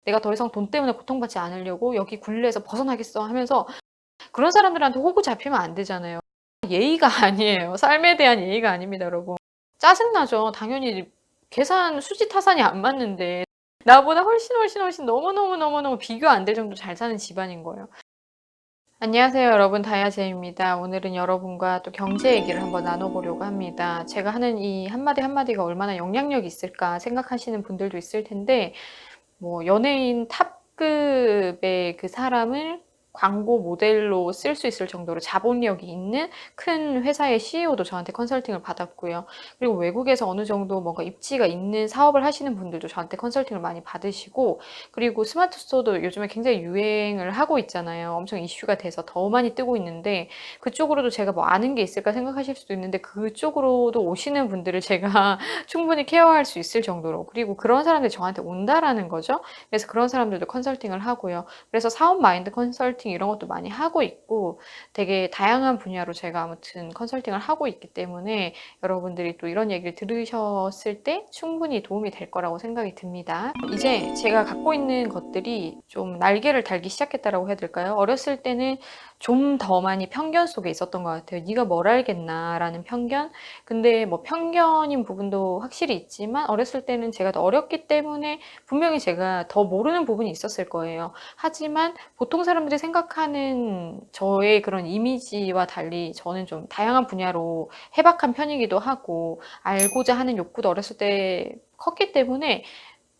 내가 더 이상 돈 때문에 고통받지 않으려고 여기 굴레에서 벗어나겠어 하면서 그런 사람들한테 호구 잡히면 안 되잖아요. 예의가 아니에요. 삶에 대한 예의가 아닙니다, 여러분. 짜증나죠. 당연히 계산 수지 타산이 안 맞는데 나보다 훨씬 너무너무 비교 안 될 정도로 잘 사는 집안인 거예요. 안녕하세요, 여러분. 다이아제입니다. 오늘은 여러분과 또 경제 얘기를 한번 나눠보려고 합니다. 제가 하는 이 한마디 한마디가 얼마나 영향력이 있을까 생각하시는 분들도 있을 텐데, 뭐 연예인 탑급의 그 사람을 광고 모델로 쓸 수 있을 정도로 자본력이 있는 큰 회사의 CEO도 저한테 컨설팅을 받았고요. 그리고 외국에서 어느 정도 뭔가 입지가 있는 사업을 하시는 분들도 저한테 컨설팅을 많이 받으시고, 그리고 스마트 스토어도 요즘에 굉장히 유행을 하고 있잖아요. 엄청 이슈가 돼서 더 많이 뜨고 있는데, 그쪽으로도 제가 뭐 아는 게 있을까 생각하실 수도 있는데, 그쪽으로도 오시는 분들을 제가 충분히 케어할 수 있을 정도로, 그리고 그런 사람들이 저한테 온다라는 거죠. 그래서 그런 사람들도 컨설팅을 하고요. 그래서 사업 마인드 컨설팅 이런 것도 많이 하고 있고, 되게 다양한 분야로 제가 아무튼 컨설팅을 하고 있기 때문에 여러분들이 또 이런 얘기를 들으셨을 때 충분히 도움이 될 거라고 생각이 듭니다. 이제 제가 갖고 있는 것들이 좀 날개를 달기 시작했다라고 해야 될까요? 어렸을 때는 좀 더 많이 편견 속에 있었던 것 같아요. 네가 뭘 알겠나 라는 편견. 근데 뭐 편견인 부분도 확실히 있지만 어렸을 때는 제가 더 어렸기 때문에 분명히 제가 더 모르는 부분이 있었을 거예요. 하지만 보통 사람들이 생각하는 저의 그런 이미지와 달리 저는 좀 다양한 분야로 해박한 편이기도 하고, 알고자 하는 욕구도 어렸을 때 컸기 때문에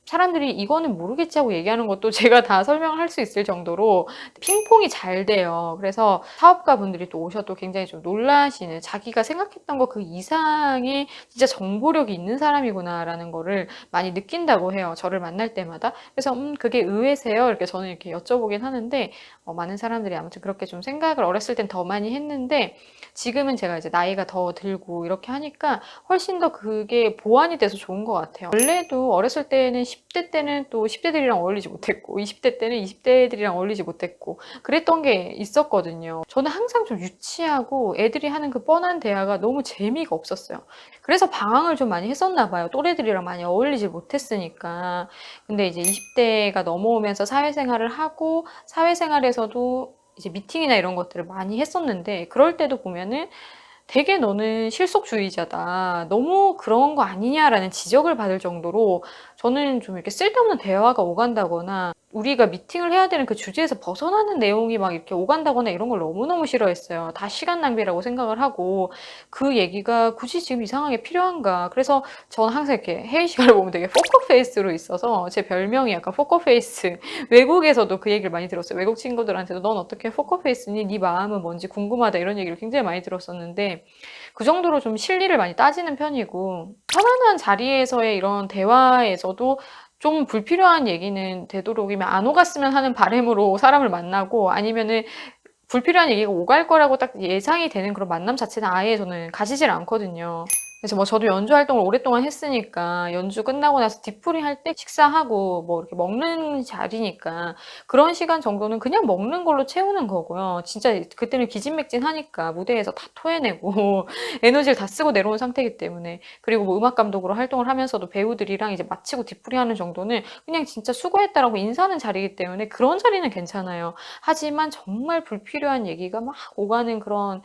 사람들이 이거는 모르겠지 하고 얘기하는 것도 제가 다 설명을 할 수 있을 정도로 핑퐁이 잘 돼요. 그래서 사업가분들이 또 오셔도 굉장히 좀 놀라시는, 자기가 생각했던 거 그 이상의 진짜 정보력이 있는 사람이구나라는 거를 많이 느낀다고 해요. 저를 만날 때마다. 그래서 그게 의외세요? 이렇게 저는 이렇게 여쭤보긴 하는데, 많은 사람들이 아무튼 그렇게 좀 생각을 어렸을 땐 더 많이 했는데, 지금은 제가 이제 나이가 더 들고 이렇게 하니까 훨씬 더 그게 보완이 돼서 좋은 것 같아요. 원래도 어렸을 때는 10대 때는 또 10대들이랑 어울리지 못했고, 20대 때는 20대들이랑 어울리지 못했고, 그랬던 게 있었거든요. 저는 항상 좀 유치하고 애들이 하는 그 뻔한 대화가 너무 재미가 없었어요. 그래서 방황을 좀 많이 했었나 봐요. 또래들이랑 많이 어울리지 못했으니까. 근데 이제 20대가 넘어오면서 사회생활을 하고, 사회생활에서도 이제 미팅이나 이런 것들을 많이 했었는데, 그럴 때도 보면은 되게 너는 실속주의자다. 너무 그런 거 아니냐라는 지적을 받을 정도로 저는 좀 이렇게 쓸데없는 대화가 오간다거나, 우리가 미팅을 해야 되는 그 주제에서 벗어나는 내용이 막 이렇게 오간다거나 이런 걸 너무너무 싫어했어요. 다 시간 낭비라고 생각을 하고, 그 얘기가 굳이 지금 이상하게 필요한가. 그래서 저는 항상 이렇게 회의 시간을 보면 되게 포커페이스로 있어서 제 별명이 약간 포커페이스. 외국에서도 그 얘기를 많이 들었어요. 외국 친구들한테도 넌 어떻게 포커페이스니? 네 마음은 뭔지 궁금하다. 이런 얘기를 굉장히 많이 들었었는데, 그 정도로 좀 실리를 많이 따지는 편이고, 편안한 자리에서의 이런 대화에서도 좀 불필요한 얘기는 되도록이면 안 오갔으면 하는 바람으로 사람을 만나고, 아니면은 불필요한 얘기가 오갈 거라고 딱 예상이 되는 그런 만남 자체는 아예 저는 가지질 않거든요. 그래서 뭐 저도 연주 활동을 오랫동안 했으니까 연주 끝나고 나서 뒤풀이 할 때 식사하고 뭐 이렇게 먹는 자리니까 그런 시간 정도는 그냥 먹는 걸로 채우는 거고요. 진짜 그때는 기진맥진하니까 무대에서 다 토해내고 에너지를 다 쓰고 내려온 상태이기 때문에. 그리고 뭐 음악 감독으로 활동을 하면서도 배우들이랑 이제 마치고 뒤풀이 하는 정도는 그냥 진짜 수고했다라고 인사하는 자리이기 때문에 그런 자리는 괜찮아요. 하지만 정말 불필요한 얘기가 막 오가는 그런,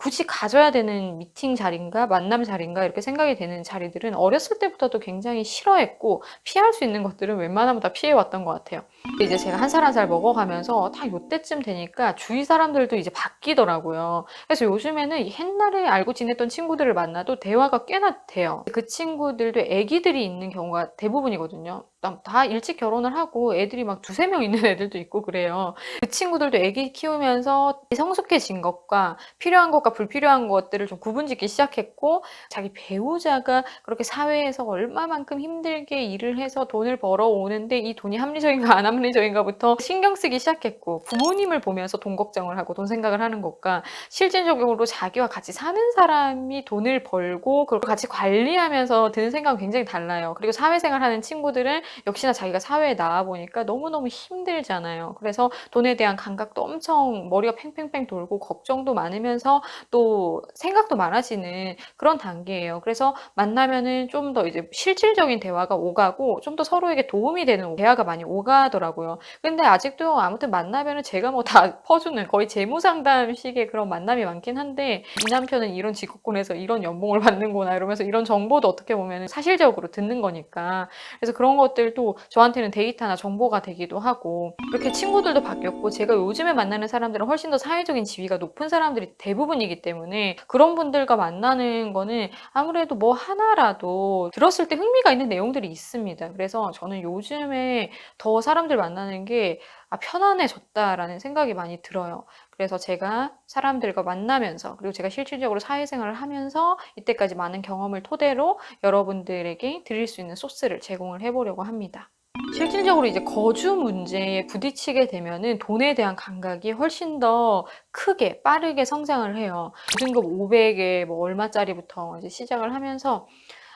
굳이 가져야 되는 미팅 자리인가 만남 자리인가 이렇게 생각이 되는 자리들은 어렸을 때부터도 굉장히 싫어했고, 피할 수 있는 것들은 웬만하면 다 피해왔던 것 같아요. 이제 제가 한 살 한 살 먹어가면서 다 요때쯤 되니까 주위 사람들도 이제 바뀌더라고요. 그래서 요즘에는 옛날에 알고 지냈던 친구들을 만나도 대화가 꽤나 돼요. 그 친구들도 애기들이 있는 경우가 대부분이거든요. 다 일찍 결혼을 하고 애들이 막 두세 명 있는 애들도 있고 그래요. 그 친구들도 애기 키우면서 성숙해진 것과 필요한 것과 불필요한 것들을 좀 구분짓기 시작했고, 자기 배우자가 그렇게 사회에서 얼마만큼 힘들게 일을 해서 돈을 벌어오는데 이 돈이 합리적인가 안 합리적인가부터 신경 쓰기 시작했고, 부모님을 보면서 돈 걱정을 하고 돈 생각을 하는 것과 실질적으로 자기와 같이 사는 사람이 돈을 벌고 그걸 같이 관리하면서 드는 생각은 굉장히 달라요. 그리고 사회생활 하는 친구들은 역시나 자기가 사회에 나와 보니까 너무너무 힘들잖아요. 그래서 돈에 대한 감각도 엄청 머리가 팽팽팽 돌고 걱정도 많으면서 또 생각도 많아지는 그런 단계예요. 그래서 만나면은 좀 더 이제 실질적인 대화가 오가고 좀 더 서로에게 도움이 되는 대화가 많이 오가더라고요. 근데 아직도 아무튼 만나면은 제가 뭐 다 퍼주는 거의 재무 상담식의 그런 만남이 많긴 한데 이 남편은 이런 직업군에서 이런 연봉을 받는구나 이러면서 이런 정보도 어떻게 보면 사실적으로 듣는 거니까. 그래서 그런 것들도 저한테는 데이터나 정보가 되기도 하고 그렇게 친구들도 바뀌었고 제가 요즘에 만나는 사람들은 훨씬 더 사회적인 지위가 높은 사람들이 대부분이기 때문에 그런 분들과 만나는 거는 아무래도 뭐 하나라도 들었을 때 흥미가 있는 내용들이 있습니다. 그래서 저는 요즘에 더 사람들 만나는 게 편안해졌다라는 생각이 많이 들어요. 그래서 제가 사람들과 만나면서 그리고 제가 실질적으로 사회생활을 하면서 이때까지 많은 경험을 토대로 여러분들에게 드릴 수 있는 소스를 제공을 해보려고 합니다. 실질적으로 이제 거주 문제에 부딪히게 되면은 돈에 대한 감각이 훨씬 더 크게 빠르게 성장을 해요. 기준금 500에 뭐 얼마짜리부터 이제 시작을 하면서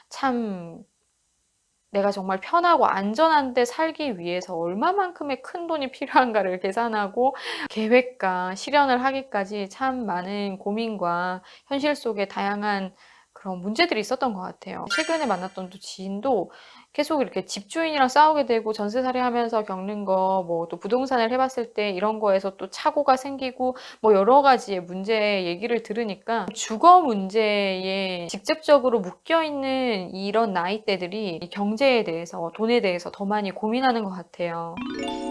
참 내가 정말 편하고 안전한 데 살기 위해서 얼마만큼의 큰돈이 필요한가를 계산하고 계획과 실현을 하기까지 참 많은 고민과 현실 속에 다양한 그런 문제들이 있었던 것 같아요. 최근에 만났던 또 지인도 계속 이렇게 집주인이랑 싸우게 되고 전세살이 하면서 겪는 거, 뭐 또 부동산을 해봤을 때 이런 거에서 또 착오가 생기고 뭐 여러 가지의 문제 얘기를 들으니까 주거 문제에 직접적으로 묶여있는 이런 나이대들이 이 경제에 대해서, 돈에 대해서 더 많이 고민하는 것 같아요.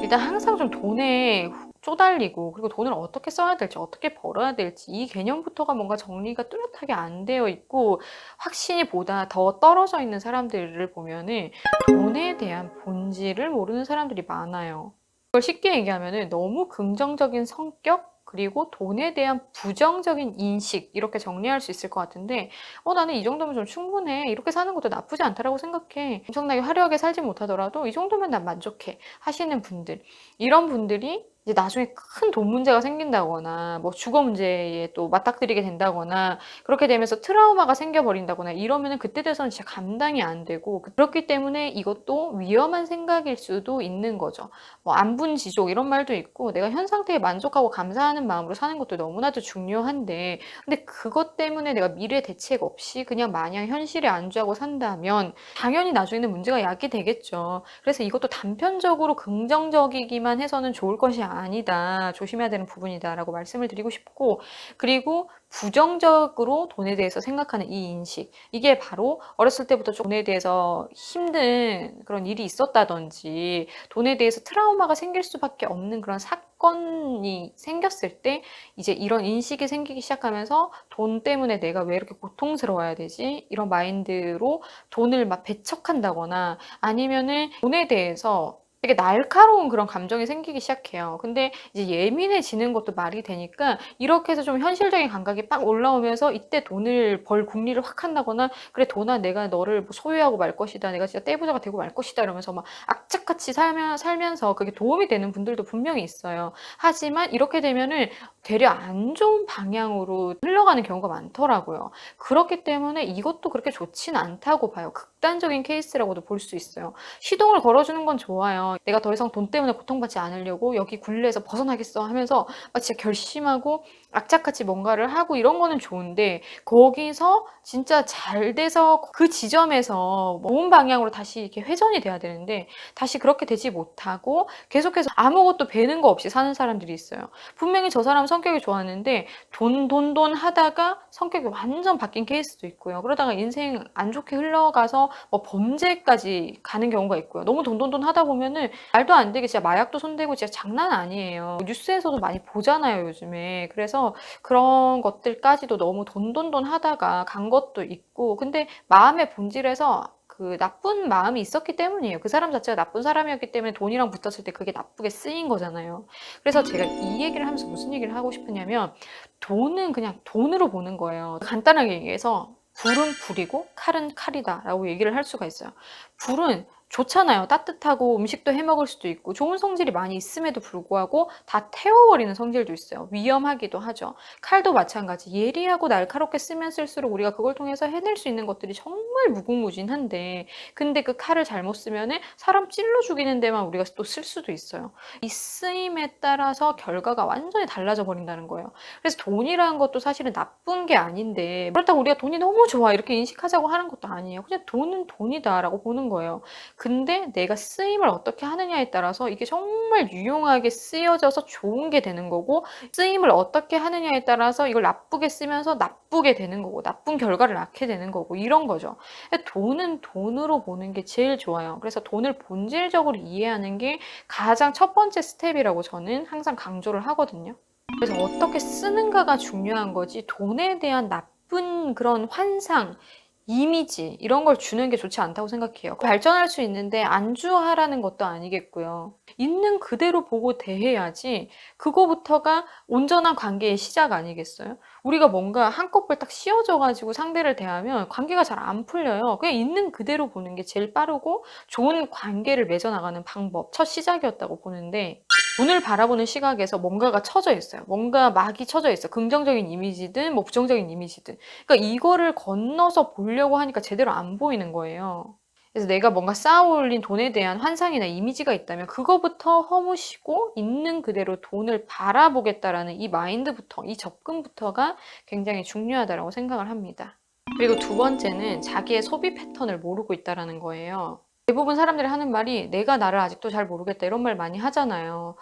일단 항상 좀 돈에 쪼달리고 그리고 돈을 어떻게 써야 될지 어떻게 벌어야 될지 이 개념부터가 뭔가 정리가 뚜렷하게 안 되어 있고 확신이 보다 더 떨어져 있는 사람들을 보면은 돈에 대한 본질을 모르는 사람들이 많아요. 그걸 쉽게 얘기하면은 너무 긍정적인 성격 그리고 돈에 대한 부정적인 인식 이렇게 정리할 수 있을 것 같은데 나는 이 정도면 좀 충분해. 이렇게 사는 것도 나쁘지 않다라고 생각해. 엄청나게 화려하게 살지 못하더라도 이 정도면 난 만족해. 하시는 분들. 이런 분들이 이제 나중에 큰 돈 문제가 생긴다거나 뭐 주거 문제에 또 맞닥뜨리게 된다거나 그렇게 되면서 트라우마가 생겨버린다거나 이러면은 그때 돼서는 진짜 감당이 안 되고 그렇기 때문에 이것도 위험한 생각일 수도 있는 거죠. 뭐 안분지족 이런 말도 있고 내가 현 상태에 만족하고 감사하는 마음으로 사는 것도 너무나도 중요한데 근데 그것 때문에 내가 미래 대책 없이 그냥 마냥 현실에 안주하고 산다면 당연히 나중에는 문제가 야기되겠죠. 그래서 이것도 단편적으로 긍정적이기만 해서는 좋을 것이 아니다. 조심해야 되는 부분이다라고 말씀을 드리고 싶고 그리고 부정적으로 돈에 대해서 생각하는 이 인식 이게 바로 어렸을 때부터 돈에 대해서 힘든 그런 일이 있었다든지 돈에 대해서 트라우마가 생길 수밖에 없는 그런 사건이 생겼을 때 이제 이런 인식이 생기기 시작하면서 돈 때문에 내가 왜 이렇게 고통스러워야 되지? 이런 마인드로 돈을 막 배척한다거나 아니면은 돈에 대해서 되게 날카로운 그런 감정이 생기기 시작해요. 근데 이제 예민해지는 것도 말이 되니까 이렇게 해서 좀 현실적인 감각이 빡 올라오면서 이때 돈을 벌 궁리를 확 한다거나 그래 돈아 내가 너를 뭐 소유하고 말 것이다. 내가 진짜 떼부자가 되고 말 것이다. 이러면서 막 악착같이 살면서 그게 도움이 되는 분들도 분명히 있어요. 하지만 이렇게 되면은 되려 안 좋은 방향으로 흘러가는 경우가 많더라고요. 그렇기 때문에 이것도 그렇게 좋진 않다고 봐요. 극단적인 케이스라고도 볼 수 있어요. 시동을 걸어주는 건 좋아요. 내가 더 이상 돈 때문에 고통받지 않으려고 여기 굴레에서 벗어나겠어 하면서 막 진짜 결심하고 악착같이 뭔가를 하고 이런 거는 좋은데 거기서 진짜 잘 돼서 그 지점에서 좋은 방향으로 다시 이렇게 회전이 돼야 되는데 다시 그렇게 되지 못하고 계속해서 아무것도 배는 거 없이 사는 사람들이 있어요. 분명히 저 사람 성격이 좋았는데 돈 하다가 성격이 완전 바뀐 케이스도 있고요. 그러다가 인생 안 좋게 흘러가서 뭐 범죄까지 가는 경우가 있고요. 너무 돈 하다 보면은 말도 안 되게 진짜 마약도 손대고 진짜 장난 아니에요. 뉴스에서도 많이 보잖아요, 요즘에. 그래서 그런 것들까지도 너무 돈 하다가 간 것도 있고 근데 마음의 본질에서 그 나쁜 마음이 있었기 때문이에요. 그 사람 자체가 나쁜 사람이었기 때문에 돈이랑 붙었을 때 그게 나쁘게 쓰인 거잖아요. 그래서 제가 이 얘기를 하면서 무슨 얘기를 하고 싶으냐면 돈은 그냥 돈으로 보는 거예요. 간단하게 얘기해서 불은 불이고 칼은 칼이다 라고 얘기를 할 수가 있어요. 불은 좋잖아요. 따뜻하고 음식도 해 먹을 수도 있고 좋은 성질이 많이 있음에도 불구하고 다 태워버리는 성질도 있어요. 위험하기도 하죠. 칼도 마찬가지. 예리하고 날카롭게 쓰면 쓸수록 우리가 그걸 통해서 해낼 수 있는 것들이 정말 무궁무진한데, 근데 그 칼을 잘못 쓰면은 사람 찔러 죽이는 데만 우리가 또 쓸 수도 있어요. 이 쓰임에 따라서 결과가 완전히 달라져 버린다는 거예요. 그래서 돈이라는 것도 사실은 나쁜 게 아닌데, 그렇다고 우리가 돈이 너무 좋아 이렇게 인식하자고 하는 것도 아니에요. 그냥 돈은 돈이다라고 보는 거예요. 근데 내가 쓰임을 어떻게 하느냐에 따라서 이게 정말 유용하게 쓰여져서 좋은 게 되는 거고, 쓰임을 어떻게 하느냐에 따라서 이걸 나쁘게 쓰면서 나쁘게 되는 거고, 나쁜 결과를 낳게 되는 거고, 이런 거죠. 돈은 돈으로 보는 게 제일 좋아요. 그래서 돈을 본질적으로 이해하는 게 가장 첫 번째 스텝이라고 저는 항상 강조를 하거든요. 그래서 어떻게 쓰는가가 중요한 거지, 돈에 대한 나쁜 그런 환상, 이미지 이런 걸 주는 게 좋지 않다고 생각해요. 발전할 수 있는데 안주하라는 것도 아니겠고요. 있는 그대로 보고 대해야지, 그거부터가 온전한 관계의 시작 아니겠어요? 우리가 뭔가 한꺼번에 딱 씌워져 가지고 상대를 대하면 관계가 잘 안 풀려요. 그냥 있는 그대로 보는 게 제일 빠르고 좋은 관계를 맺어 나가는 방법, 첫 시작이었다고 보는데, 돈을 바라보는 시각에서 뭔가가 쳐져 있어요. 뭔가 막이 쳐져 있어. 긍정적인 이미지든 뭐 부정적인 이미지든. 그러니까 이거를 건너서 보려고 하니까 제대로 안 보이는 거예요. 그래서 내가 뭔가 쌓아 올린 돈에 대한 환상이나 이미지가 있다면 그거부터 허무시고 있는 그대로 돈을 바라보겠다라는 이 마인드부터, 이 접근부터가 굉장히 중요하다고 생각을 합니다. 그리고 두 번째는 자기의 소비 패턴을 모르고 있다라는 거예요. 대부분 사람들이 하는 말이 "내가 나를 아직도 잘 모르겠다." 이런 말 많이 하잖아요.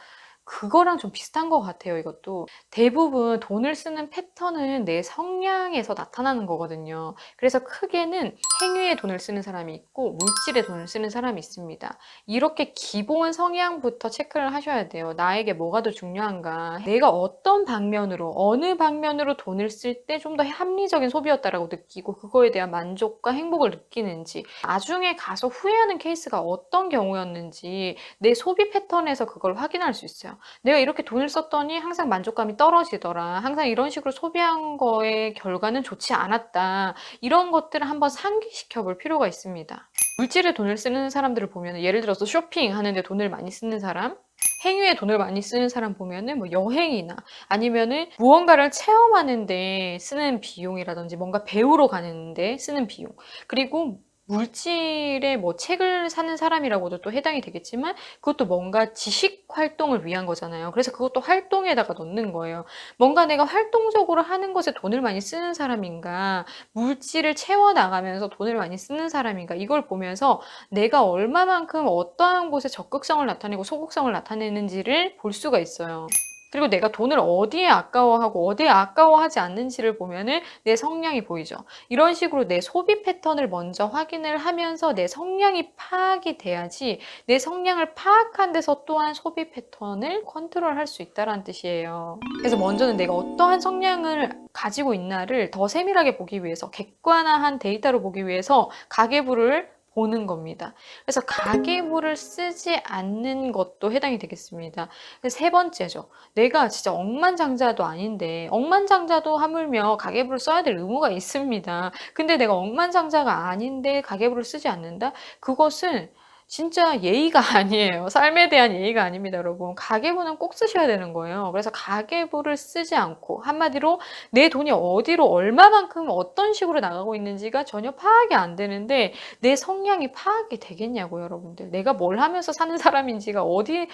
그거랑 좀 비슷한 것 같아요, 이것도. 대부분 돈을 쓰는 패턴은 내 성향에서 나타나는 거거든요. 그래서 크게는 행위에 돈을 쓰는 사람이 있고 물질에 돈을 쓰는 사람이 있습니다. 이렇게 기본 성향부터 체크를 하셔야 돼요. 나에게 뭐가 더 중요한가? 내가 어떤 방면으로, 어느 방면으로 돈을 쓸 때 좀 더 합리적인 소비였다라고 느끼고 그거에 대한 만족과 행복을 느끼는지, 나중에 가서 후회하는 케이스가 어떤 경우였는지 내 소비 패턴에서 그걸 확인할 수 있어요. 내가 이렇게 돈을 썼더니 항상 만족감이 떨어지더라. 항상 이런 식으로 소비한 거의 결과는 좋지 않았다. 이런 것들을 한번 상기시켜 볼 필요가 있습니다. 물질에 돈을 쓰는 사람들을 보면, 예를 들어서 쇼핑하는데 돈을 많이 쓰는 사람, 행위에 돈을 많이 쓰는 사람 보면은 뭐 여행이나 아니면은 무언가를 체험하는데 쓰는 비용이라든지 뭔가 배우러 가는데 쓰는 비용, 그리고 물질의 뭐 책을 사는 사람이라고도 또 해당이 되겠지만 그것도 뭔가 지식 활동을 위한 거잖아요. 그래서 그것도 활동에다가 넣는 거예요. 뭔가 내가 활동적으로 하는 것에 돈을 많이 쓰는 사람인가, 물질을 채워 나가면서 돈을 많이 쓰는 사람인가, 이걸 보면서 내가 얼마만큼 어떠한 곳에 적극성을 나타내고 소극성을 나타내는지를 볼 수가 있어요. 그리고 내가 돈을 어디에 아까워하고 어디에 아까워하지 않는지를 보면은 내 성향이 보이죠. 이런 식으로 내 소비 패턴을 먼저 확인을 하면서 내 성향이 파악이 돼야지, 내 성향을 파악한 데서 또한 소비 패턴을 컨트롤할 수 있다는 뜻이에요. 그래서 먼저는 내가 어떠한 성향을 가지고 있나를 더 세밀하게 보기 위해서, 객관화한 데이터로 보기 위해서 가계부를 보는 겁니다. 그래서 가계부를 쓰지 않는 것도 해당이 되겠습니다. 세 번째죠. 내가 진짜 억만장자도 아닌데, 억만장자도 하물며 가계부를 써야 될 의무가 있습니다. 근데 내가 억만장자가 아닌데 가계부를 쓰지 않는다? 그것은 진짜 예의가 아니에요. 삶에 대한 예의가 아닙니다, 여러분. 가계부는 꼭 쓰셔야 되는 거예요. 그래서 가계부를 쓰지 않고, 한마디로 내 돈이 어디로 얼마만큼 어떤 식으로 나가고 있는지가 전혀 파악이 안 되는데 내 성향이 파악이 되겠냐고요, 여러분들. 내가 뭘 하면서 사는 사람인지가 어디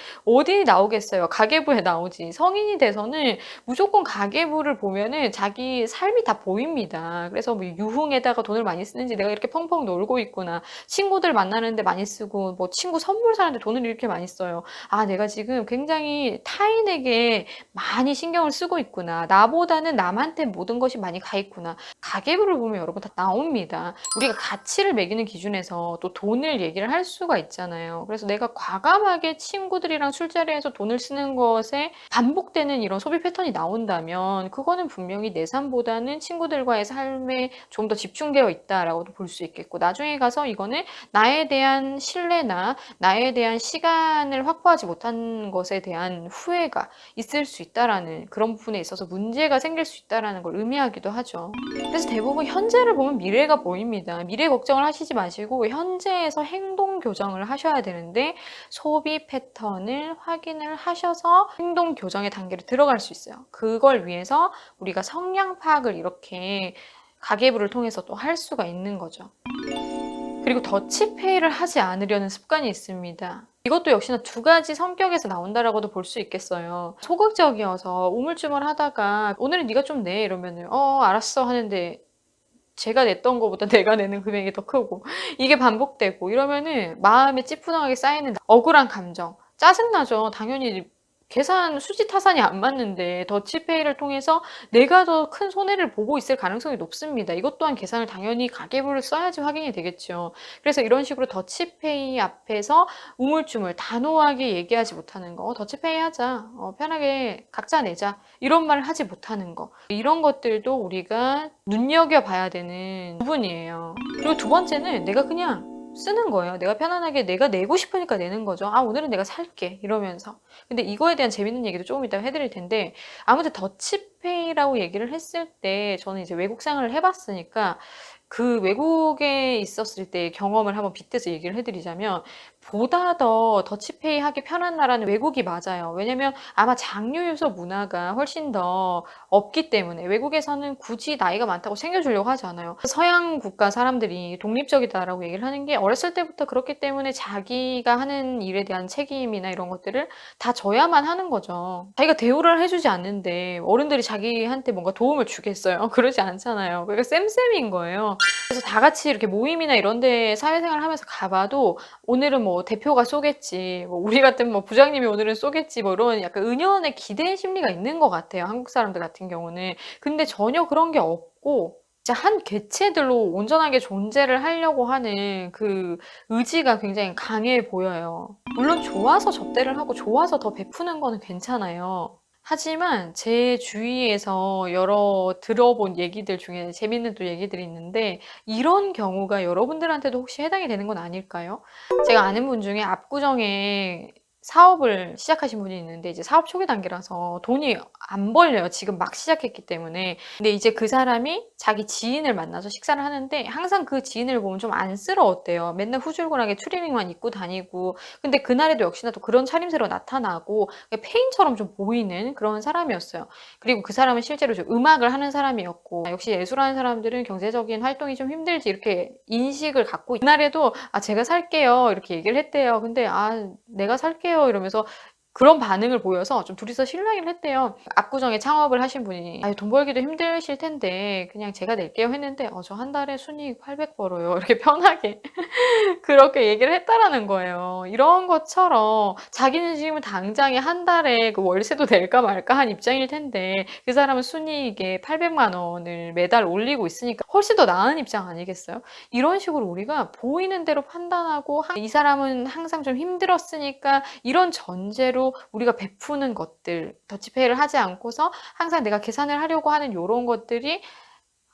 나오겠어요. 가계부에 나오지. 성인이 돼서는 무조건 가계부를 보면은 자기 삶이 다 보입니다. 그래서 뭐 유흥에다가 돈을 많이 쓰는지, 내가 이렇게 펑펑 놀고 있구나, 친구들 만나는데 많이 쓰고, 뭐 친구 선물 사는데 돈을 이렇게 많이 써요. 아, 내가 지금 굉장히 타인에게 많이 신경을 쓰고 있구나. 나보다는 남한테 모든 것이 많이 가 있구나. 가계부를 보면 여러분 다 나옵니다. 우리가 가치를 매기는 기준에서 또 돈을 얘기를 할 수가 있잖아요. 그래서 내가 과감하게 친구들이랑 술자리에서 돈을 쓰는 것에 반복되는 이런 소비 패턴이 나온다면 그거는 분명히 내 삶보다는 친구들과의 삶에 좀 더 집중되어 있다라고도 볼 수 있겠고, 나중에 가서 이거는 나에 대한 신뢰 후회나 나에 대한 시간을 확보하지 못한 것에 대한 후회가 있을 수 있다라는 그런 부분에 있어서 문제가 생길 수 있다라는 걸 의미하기도 하죠. 그래서 대부분 현재를 보면 미래가 보입니다. 미래 걱정을 하시지 마시고 현재에서 행동 교정을 하셔야 되는데 소비 패턴을 확인을 하셔서 행동 교정의 단계로 들어갈 수 있어요. 그걸 위해서 우리가 성향 파악을 이렇게 가계부를 통해서 또 할 수가 있는 거죠. 그리고 더치페이를 하지 않으려는 습관이 있습니다. 이것도 역시나 두 가지 성격에서 나온다라고도 볼 수 있겠어요. 소극적이어서 우물쭈물하다가 오늘은 네가 좀 내 이러면은 알았어 하는데 제가 냈던 것보다 내가 내는 금액이 더 크고 이게 반복되고 이러면은 마음에 찌뿌둥하게 쌓이는 억울한 감정, 짜증나죠. 당연히 계산 수지 타산이 안 맞는데 더치페이를 통해서 내가 더 큰 손해를 보고 있을 가능성이 높습니다. 이것 또한 계산을 당연히 가계부를 써야지 확인이 되겠죠. 그래서 이런 식으로 더치페이 앞에서 우물쭈물 단호하게 얘기하지 못하는 거, 더치페이 하자, 편하게 각자 내자 이런 말을 하지 못하는 거, 이런 것들도 우리가 눈여겨봐야 되는 부분이에요. 그리고 두 번째는 내가 그냥 쓰는 거예요. 내가 편안하게 내가 내고 싶으니까 내는 거죠. 오늘은 내가 살게 이러면서. 근데 이거에 대한 재밌는 얘기도 조금 이따 해드릴 텐데 아무튼 더치페이라고 얘기를 했을 때 저는 이제 외국 생활을 해봤으니까 그 외국에 있었을 때 경험을 한번 빗대서 얘기를 해드리자면 보다 더 더치페이 하기 편한 나라는 외국이 맞아요. 왜냐면 아마 장려유서 문화가 훨씬 더 없기 때문에 외국에서는 굳이 나이가 많다고 챙겨주려고 하지 않아요. 서양 국가 사람들이 독립적이다라고 얘기를 하는 게 어렸을 때부터 그렇기 때문에 자기가 하는 일에 대한 책임이나 이런 것들을 다 져야만 하는 거죠. 자기가 대우를 해주지 않는데 어른들이 자기한테 뭔가 도움을 주겠어요? 그러지 않잖아요. 그러니까 쌤쌤인 거예요. 그래서 다 같이 이렇게 모임이나 이런 데 사회생활 하면서 가봐도 오늘은 뭐 대표가 쏘겠지, 뭐 우리 같은 뭐 부장님이 오늘은 쏘겠지, 뭐 이런 약간 은연의 기대 심리가 있는 것 같아요. 한국 사람들 같은 경우는. 근데 전혀 그런 게 없고 진짜 한 개체들로 온전하게 존재를 하려고 하는 그 의지가 굉장히 강해 보여요. 물론 좋아서 접대를 하고 좋아서 더 베푸는 거는 괜찮아요. 하지만 제 주위에서 여러 들어본 얘기들 중에 재밌는 또 얘기들이 있는데 이런 경우가 여러분들한테도 혹시 해당이 되는 건 아닐까요? 제가 아는 분 중에 압구정에 사업을 시작하신 분이 있는데 이제 사업 초기 단계라서 돈이 안 벌려요. 지금 막 시작했기 때문에. 근데 이제 그 사람이 자기 지인을 만나서 식사를 하는데 항상 그 지인을 보면 좀 안쓰러웠대요. 맨날 후줄근하게 추리닝만 입고 다니고 근데 그날에도 역시나 또 그런 차림새로 나타나고 페인처럼 좀 보이는 그런 사람이었어요. 그리고 그 사람은 실제로 좀 음악을 하는 사람이었고 역시 예술하는 사람들은 경제적인 활동이 좀 힘들지 이렇게 인식을 갖고 그날에도 제가 살게요 이렇게 얘기를 했대요. 근데 내가 살게요 이러면서 그런 반응을 보여서 좀 둘이서 실랑이를 했대요. 압구정에 창업을 하신 분이 돈 벌기도 힘드실 텐데 그냥 제가 낼게요 했는데 저 한 달에 순이익 800 벌어요. 이렇게 편하게 그렇게 얘기를 했다라는 거예요. 이런 것처럼 자기는 지금 당장에 한 달에 그 월세도 낼까 말까 한 입장일 텐데 그 사람은 순이익에 800만 원을 매달 올리고 있으니까 훨씬 더 나은 입장 아니겠어요? 이런 식으로 우리가 보이는 대로 판단하고 이 사람은 항상 좀 힘들었으니까 이런 전제로 우리가 베푸는 것들 더치페이를 하지 않고서 항상 내가 계산을 하려고 하는 이런 것들이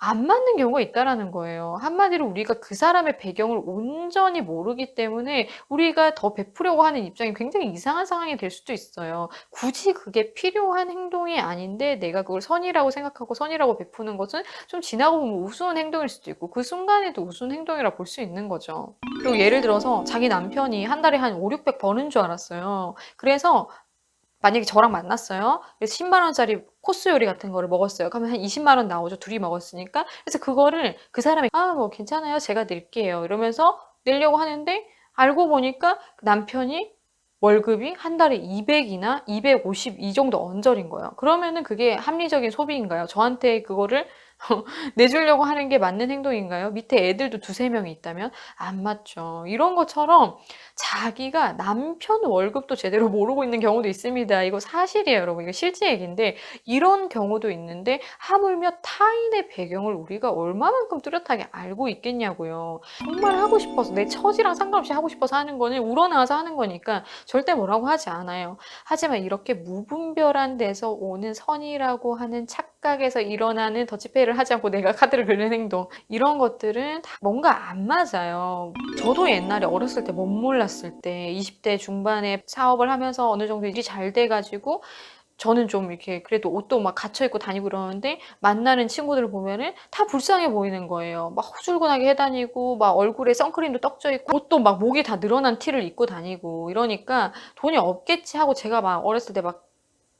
안 맞는 경우가 있다라는 거예요. 한마디로 우리가 그 사람의 배경을 온전히 모르기 때문에 우리가 더 베푸려고 하는 입장이 굉장히 이상한 상황이 될 수도 있어요. 굳이 그게 필요한 행동이 아닌데 내가 그걸 선이라고 생각하고 선이라고 베푸는 것은 좀 지나고 보면 우스운 행동일 수도 있고 그 순간에도 우스운 행동이라 볼 수 있는 거죠. 그리고 예를 들어서 자기 남편이 한 달에 한 5, 600 버는 줄 알았어요. 그래서 만약에 저랑 만났어요. 그래서 10만 원짜리 코스 요리 같은 거를 먹었어요. 그러면 한 20만 원 나오죠. 둘이 먹었으니까. 그래서 그거를 그 사람이 뭐 괜찮아요. 제가 낼게요. 이러면서 내려고 하는데 알고 보니까 남편이 월급이 한 달에 200이나 250 이 정도 언저리인 거예요. 그러면은 그게 합리적인 소비인가요? 저한테 그거를 내주려고 하는 게 맞는 행동인가요? 밑에 애들도 두세 명이 있다면? 안 맞죠. 이런 것처럼 자기가 남편 월급도 제대로 모르고 있는 경우도 있습니다. 이거 사실이에요, 여러분. 이거 실제 얘기인데 이런 경우도 있는데 하물며 타인의 배경을 우리가 얼마만큼 뚜렷하게 알고 있겠냐고요. 정말 하고 싶어서 내 처지랑 상관없이 하고 싶어서 하는 거는 우러나와서 하는 거니까 절대 뭐라고 하지 않아요. 하지만 이렇게 무분별한 데서 오는 선이라고 하는 착각에서 일어나는 더치페이를 이해를 하지 않고 내가 카드를 긁는 행동, 이런 것들은 다 뭔가 안 맞아요. 저도 옛날에 어렸을 때 못 몰랐을 때 20대 중반에 사업을 하면서 어느 정도 일이 잘 돼 가지고 저는 좀 이렇게 그래도 옷도 막 갖춰 입고 다니고 그러는데 만나는 친구들을 보면은 다 불쌍해 보이는 거예요. 막 후줄근하게 해 다니고 막 얼굴에 선크림도 떡져 있고 옷도 막 목이 다 늘어난 티를 입고 다니고 이러니까 '돈이 없겠지.' 하고 제가 막 어렸을 때 막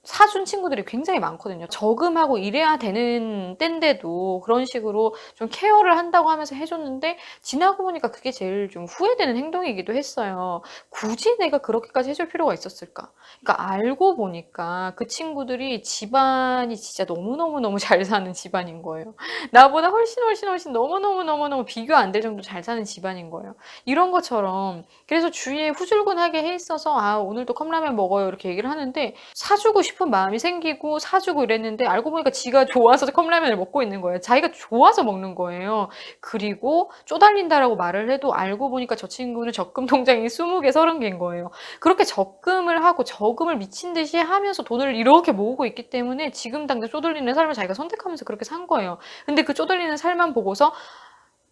사준 친구들이 굉장히 많거든요. 저금하고 이래야 되는 땐데도 그런 식으로 좀 케어를 한다고 하면서 해 줬는데 지나고 보니까 그게 제일 좀 후회되는 행동이기도 했어요. 굳이 내가 그렇게까지 해줄 필요가 있었을까? 그러니까 알고 보니까 그 친구들이 집안이 진짜 너무너무너무 잘 사는 집안인 거예요. 나보다 훨씬 너무너무너무너무 비교 안 될 정도로 잘 사는 집안인 거예요. 이런 것처럼 그래서 주위에 후줄근하게 해 있어서 "아 오늘도 컵라면 먹어요." 이렇게 얘기를 하는데 사주고 싶은 마음이 생기고 사주고 이랬는데 알고 보니까 지가 좋아서 컵라면을 먹고 있는 거예요. 자기가 좋아서 먹는 거예요. 그리고 쪼달린다라고 말을 해도 알고 보니까 저 친구는 적금 통장이 20개 30개인 거예요. 그렇게 적금을 하고 저금을 미친 듯이 하면서 돈을 이렇게 모으고 있기 때문에 지금 당장 쪼들리는 삶을 자기가 선택하면서 그렇게 산 거예요. 근데 그 쪼들리는 삶만 보고서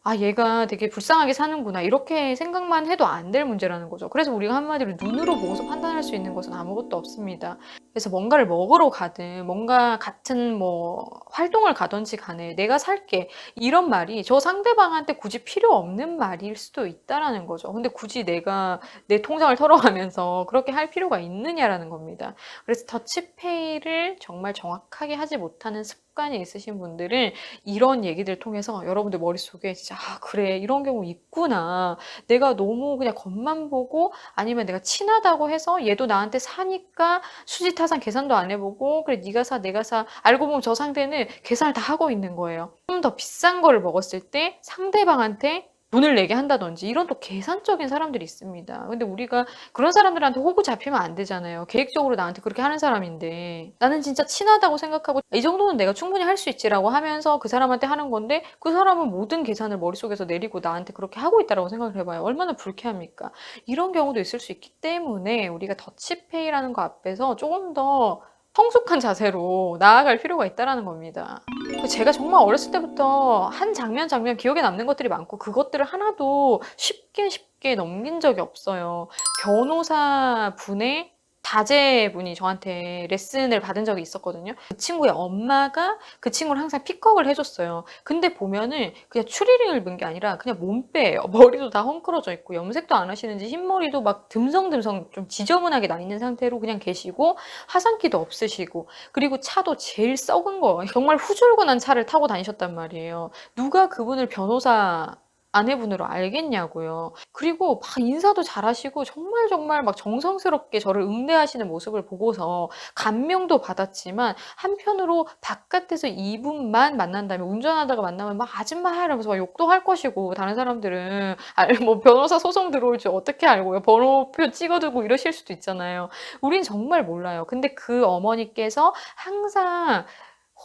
'아 얘가 되게 불쌍하게 사는구나.' 이렇게 생각만 해도 안 될 문제라는 거죠. 그래서 우리가 한마디로 눈으로 보고서 판단할 수 있는 것은 아무것도 없습니다. 그래서 뭔가를 먹으러 가든 뭔가 같은 뭐 활동을 가든지 간에 "내가 살게." 이런 말이 저 상대방한테 굳이 필요 없는 말일 수도 있다라는 거죠. 근데 굳이 내가 내 통장을 털어가면서 그렇게 할 필요가 있느냐라는 겁니다. 그래서 더치페이를 정말 정확하게 하지 못하는 습관이 있으신 분들은 이런 얘기들을 통해서 여러분들 머릿속에 진짜 '아 그래. 이런 경우 있구나. 내가 너무 그냥 겉만 보고 아니면 내가 친하다고 해서 얘도 나한테 사니까 수지타산 계산도 안 해 보고 '그래 네가 사. 내가 사.' 알고 보면 저 상대는 계산을 다 하고 있는 거예요. 좀 더 비싼 거를 먹었을 때 상대방한테 돈을 내게 한다든지 이런 또 계산적인 사람들이 있습니다. 근데 우리가 그런 사람들한테 호구 잡히면 안 되잖아요. 계획적으로 나한테 그렇게 하는 사람인데 나는 진짜 친하다고 생각하고 '이 정도는 내가 충분히 할 수 있지.'라고 하면서 그 사람한테 하는 건데 그 사람은 모든 계산을 머릿속에서 내리고 나한테 그렇게 하고 있다라고 생각을 해 봐요. 얼마나 불쾌합니까? 이런 경우도 있을 수 있기 때문에 우리가 더치페이라는 거 앞에서 조금 더 성숙한 자세로 나아갈 필요가 있다라는 겁니다. 제가 정말 어렸을 때부터 한 장면 기억에 남는 것들이 많고 그것들을 하나도 쉽게 넘긴 적이 없어요. 변호사분의 자제분이 저한테 레슨을 받은 적이 있었거든요. 그 친구의 엄마가 그 친구를 항상 픽업을 해 줬어요. 근데 보면은 그냥 추리닝을 입은 게 아니라 그냥 몸빼예요. 머리도 다 헝클어져 있고 염색도 안 하시는지 흰머리도 막 듬성듬성 좀 지저분하게 나 있는 상태로 그냥 계시고 화장기도 없으시고 그리고 차도 제일 썩은 거 정말 후줄근한 차를 타고 다니셨단 말이에요. 누가 그분을 변호사 아내분으로 알겠냐고요. 그리고 막 인사도 잘하시고 정말 막 정성스럽게 저를 응대하시는 모습을 보고서 감명도 받았지만 한편으로 바깥에서 이분만 만난다면 운전하다가 만나면 막 "아줌마." 이러면서 막 욕도 할 것이고 다른 사람들은 뭐 변호사 소송 들어올 줄 어떻게 알고요. 번호표 찍어 두고 이러실 수도 있잖아요. 우린 정말 몰라요. 근데 그 어머니께서 항상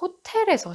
호텔에서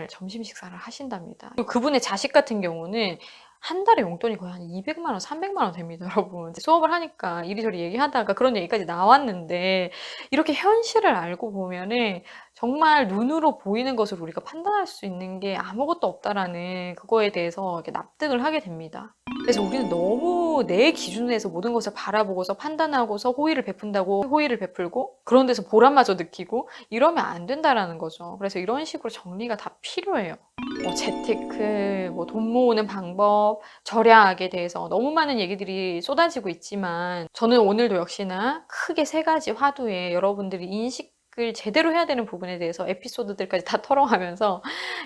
점심 식사를 하신답니다. 그리고 그분의 자식 같은 경우는 한 달에 용돈이 거의 한 200만 원, 300만 원 됩니다, 여러분. 이제 수업을 하니까 이리저리 얘기하다가 그런 얘기까지 나왔는데 이렇게 현실을 알고 보면은 정말 눈으로 보이는 것을 우리가 판단할 수 있는 게 아무것도 없다라는 그거에 대해서 이렇게 납득을 하게 됩니다. 그래서 우리는 너무 내 기준에서 모든 것을 바라보고서 판단하고서 호의를 베푼다고 호의를 베풀고 그런 데서 보람마저 느끼고 이러면 안 된다라는 거죠. 그래서 이런 식으로 정리가 다 필요해요. 뭐 재테크, 뭐 돈 모으는 방법, 절약에 대해서 너무 많은 얘기들이 쏟아지고 있지만 저는 오늘도 역시나 크게 세 가지 화두에 여러분들이 인식을 제대로 해야 되는 부분에 대해서 에피소드들까지 다 털어가면서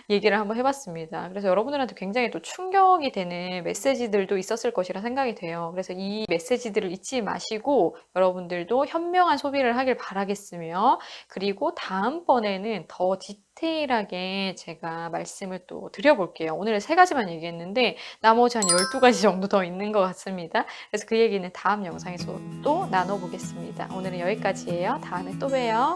얘기를 한번 해 봤습니다. 그래서 여러분들한테 굉장히 또 충격이 되는 메시지들도 있었을 것이라 생각이 돼요. 그래서 이 메시지들을 잊지 마시고 여러분들도 현명한 소비를 하길 바라겠으며 그리고 다음번에는 더 디테일하게 제가 말씀을 또 드려 볼게요. 오늘은 3 가지만 얘기했는데 나머지 한 12가지 정도 더 있는 것 같습니다. 그래서 그 얘기는 다음 영상에서 또 나눠 보겠습니다. 오늘은 여기까지예요. 다음에 또 봬요.